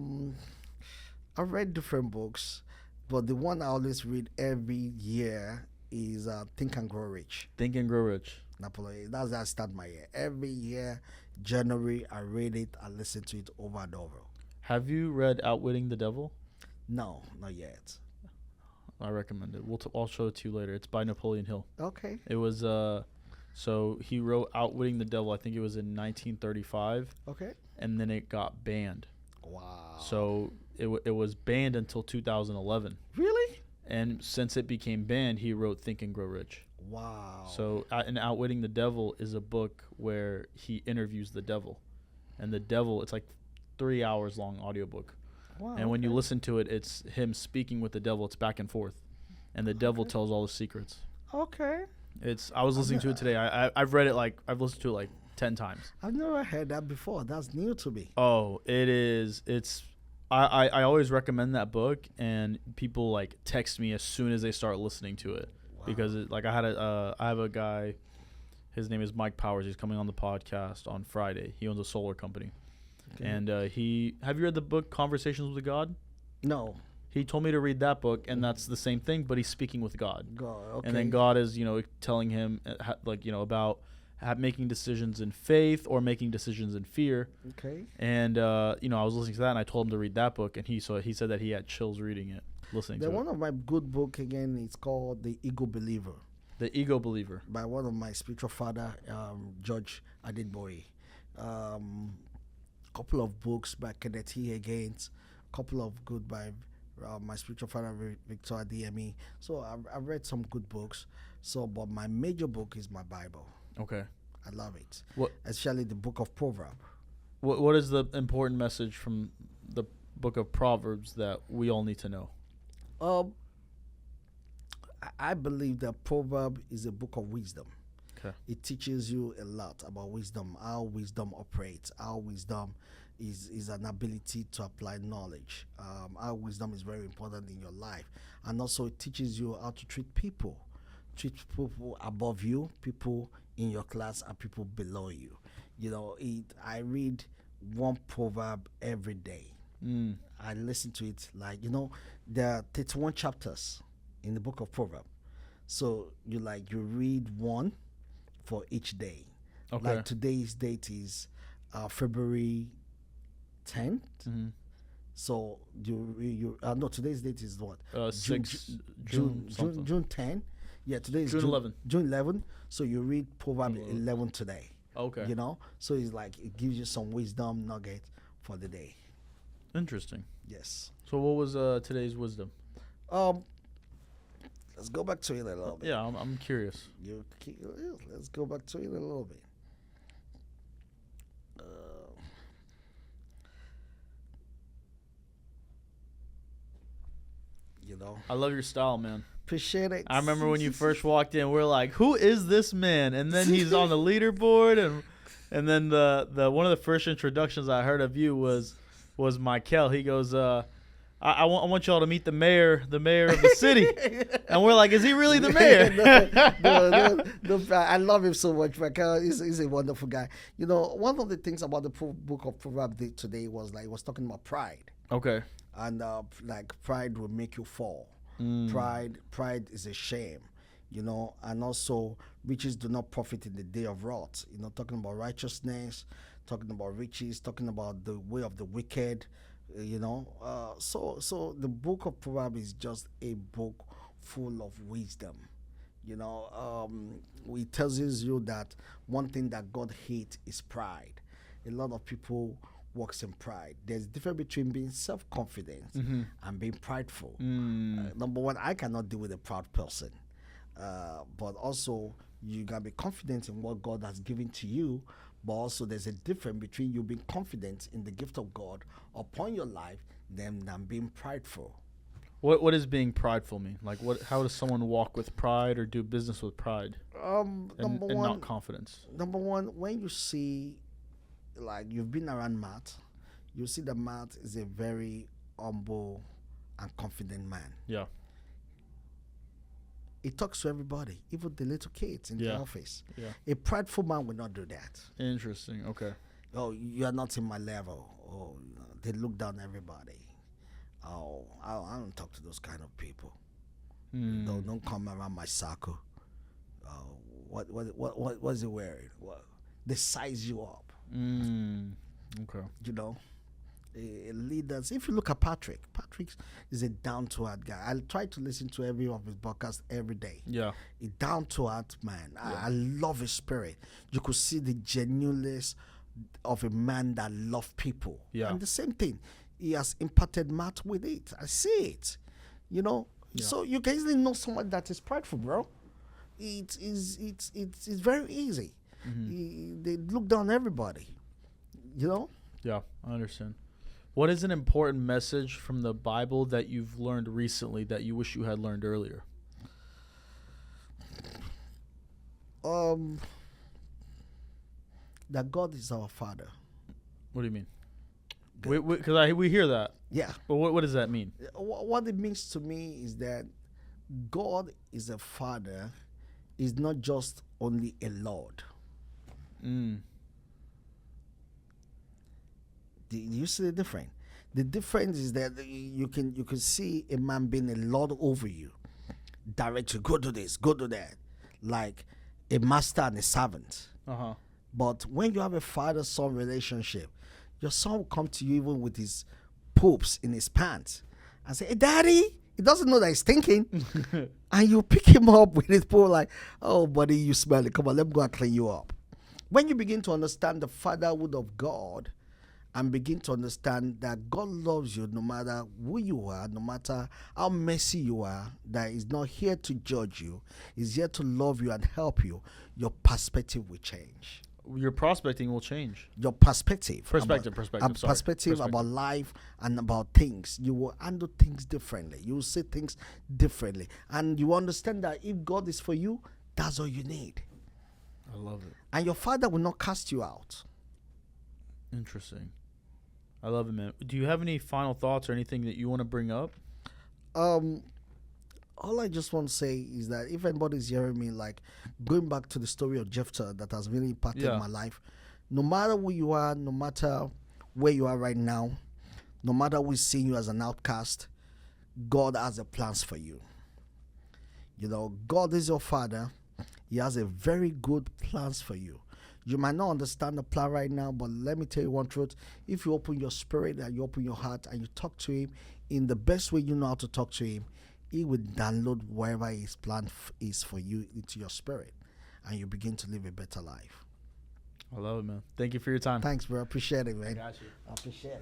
Speaker 3: read different books, but the one I always read every year is Think and Grow Rich.
Speaker 2: Think and Grow Rich.
Speaker 3: Napoleon. That's how I start my year. Every year, January, I read it. I listen to it over and over.
Speaker 2: Have you read Outwitting the Devil?
Speaker 3: No, not yet.
Speaker 2: I recommend it. I'll show it to you later. It's by Napoleon Hill.
Speaker 3: Okay.
Speaker 2: It was so he wrote Outwitting the Devil. I think it was in 1935.
Speaker 3: Okay.
Speaker 2: And then it got banned.
Speaker 3: Wow.
Speaker 2: So it was banned until 2011.
Speaker 3: Really?
Speaker 2: And since it became banned, he wrote Think and Grow Rich.
Speaker 3: Wow.
Speaker 2: So and Outwitting the Devil is a book where he interviews the devil. And the devil, it's like 3 hours long audiobook.
Speaker 3: Wow,
Speaker 2: and when you listen to it, it's him speaking with the devil. It's back and forth. And the devil tells all the secrets.
Speaker 3: Okay.
Speaker 2: I was listening to it today. I've read it I've listened to it like 10 times.
Speaker 3: I've never heard that before. That's new to me.
Speaker 2: Oh, it is. I always recommend that book, and people like text me as soon as they start listening to it. Wow. Because I have a guy, his name is Mike Powers. He's coming on the podcast on Friday. He owns a solar company. Okay. And have you read the book Conversations with God?
Speaker 3: No.
Speaker 2: He told me to read that book, and that's the same thing, but he's speaking with God.
Speaker 3: God, okay.
Speaker 2: And then God is, telling him, about making decisions in faith or making decisions in fear.
Speaker 3: Okay.
Speaker 2: And I was listening to that, and I told him to read that book, and he said that he had chills reading it, listening to it.
Speaker 3: One of my good book again is called The Ego Believer.
Speaker 2: The Ego Believer.
Speaker 3: By one of my spiritual father, George Adedboye. Couple of books by Kenneth E. Higgins. Couple of good by my spiritual father, Victor Adeyemi. So I've read some good books. But my major book is my Bible.
Speaker 2: Okay.
Speaker 3: I love it.
Speaker 2: What?
Speaker 3: Especially the book of Proverbs.
Speaker 2: What is the important message from the book of Proverbs that we all need to know?
Speaker 3: I believe that Proverb is a book of wisdom.
Speaker 2: Okay.
Speaker 3: It teaches you a lot about wisdom, how wisdom operates, how wisdom is an ability to apply knowledge, how wisdom is very important in your life. And also it teaches you how to treat people above you, people in your class, and people below you. I read one proverb every day. I listen to it there are 31 chapters in the book of Proverbs. So you read one for each day. Okay. Like today's date is February 10th. Mm-hmm. So today's date is what? June 10. Yeah, today is June 11. June 11. So you read Proverbs 11 today.
Speaker 2: Okay.
Speaker 3: So it's it gives you some wisdom nugget for the day.
Speaker 2: Interesting.
Speaker 3: Yes.
Speaker 2: So what was today's wisdom?
Speaker 3: Let's go back to it a little bit.
Speaker 2: Yeah, I'm curious.
Speaker 3: Let's go back to it a little bit.
Speaker 2: I love your style, man.
Speaker 3: Appreciate it.
Speaker 2: I remember when you first walked in, we're like, "Who is this man?" And then he's on the leaderboard, and then the one of the first introductions I heard of you was Michael. He goes, I want y'all to meet the mayor of the city. And we're like, is he really the mayor?
Speaker 3: No, I love him so much because he's a wonderful guy. You know, one of the things about the book of Proverbs today was like, it was talking about pride.
Speaker 2: Okay.
Speaker 3: And like pride will make you fall. Pride is a shame, you know, and also riches do not profit in the day of wrath. You know, talking about righteousness, talking about riches, talking about the way of the wicked, you know. So the book of Proverbs is just a book full of wisdom. You know, it tells you that one thing that God hates is pride. A lot of people works in pride. There's a difference between being self-confident and being prideful. Number one, I cannot deal with a proud person. But also, you gotta be confident in what God has given to you. But also, there's a difference between you being confident in the gift of God upon your life than being prideful.
Speaker 2: What does being prideful mean? Like, how does someone walk with pride or do business with pride? And not confidence.
Speaker 3: Number one, when you see, like, you've been around Matt, you see that Matt is a very humble and confident man.
Speaker 2: Yeah.
Speaker 3: He talks to everybody, even the little kids in the office.
Speaker 2: Yeah.
Speaker 3: A prideful man will not do that.
Speaker 2: Interesting. Okay.
Speaker 3: Oh, you are not in my level. Oh, they look down on everybody. Oh, I don't talk to those kind of people. Don't come around my circle. What's he wearing? What? They size you up.
Speaker 2: Okay.
Speaker 3: You know, leaders. If you look at Patrick is a down-to-earth guy. I try to listen to every of his podcasts every day.
Speaker 2: Yeah.
Speaker 3: A down-to-earth man. I love his spirit. You could see the genuineness of a man that loves people.
Speaker 2: Yeah.
Speaker 3: And the same thing, he has imparted Matt with it. I see it. You know, so you can easily know someone that is prideful, bro. It's very easy. They look down on everybody. You know.
Speaker 2: Yeah, I understand. What is an important message from the Bible that you've learned recently that you wish you had learned earlier?
Speaker 3: That God is our Father.
Speaker 2: What do you mean? Because we hear that.
Speaker 3: Yeah.
Speaker 2: But what does that mean?
Speaker 3: What it means to me is that God is a Father, is not just only a Lord. Do you see the difference? The difference is that you can see a man being a lord over you, direct you, go do this, go do that, like a master and a servant. But when you have a father-son relationship, your son will come to you even with his poops in his pants and say, "Hey, Daddy." He doesn't know that he's thinking. And you pick him up with his poop like, "Oh, buddy, you smell it. Come on, let me go and clean you up." When you begin to understand the fatherhood of God and begin to understand that God loves you no matter who you are, no matter how messy you are, that He's not here to judge you, He's here to love you and help you, your perspective will change.
Speaker 2: Your prospecting will change.
Speaker 3: Your perspective about life and about things. You will handle things differently. You will see things differently. And you understand that if God is for you, that's all you need.
Speaker 2: I love it.
Speaker 3: And your Father will not cast you out.
Speaker 2: Interesting. I love it, man. Do you have any final thoughts or anything that you want to bring up?
Speaker 3: All I just want to say is that if anybody's hearing me, like going back to the story of Jephthah that has really impacted my life, no matter who you are, no matter where you are right now, no matter who is seeing you as an outcast, God has a plans for you. You know, God is your Father. He has a very good plans for you. You might not understand the plan right now, but let me tell you one truth. If you open your spirit and you open your heart and you talk to Him in the best way you know how to talk to Him, He will download wherever His plan is for you into your spirit, and you begin to live a better life.
Speaker 2: I love it, man. Thank you for your time.
Speaker 3: Thanks, bro. Appreciate it, man.
Speaker 2: I got you.
Speaker 3: I appreciate it.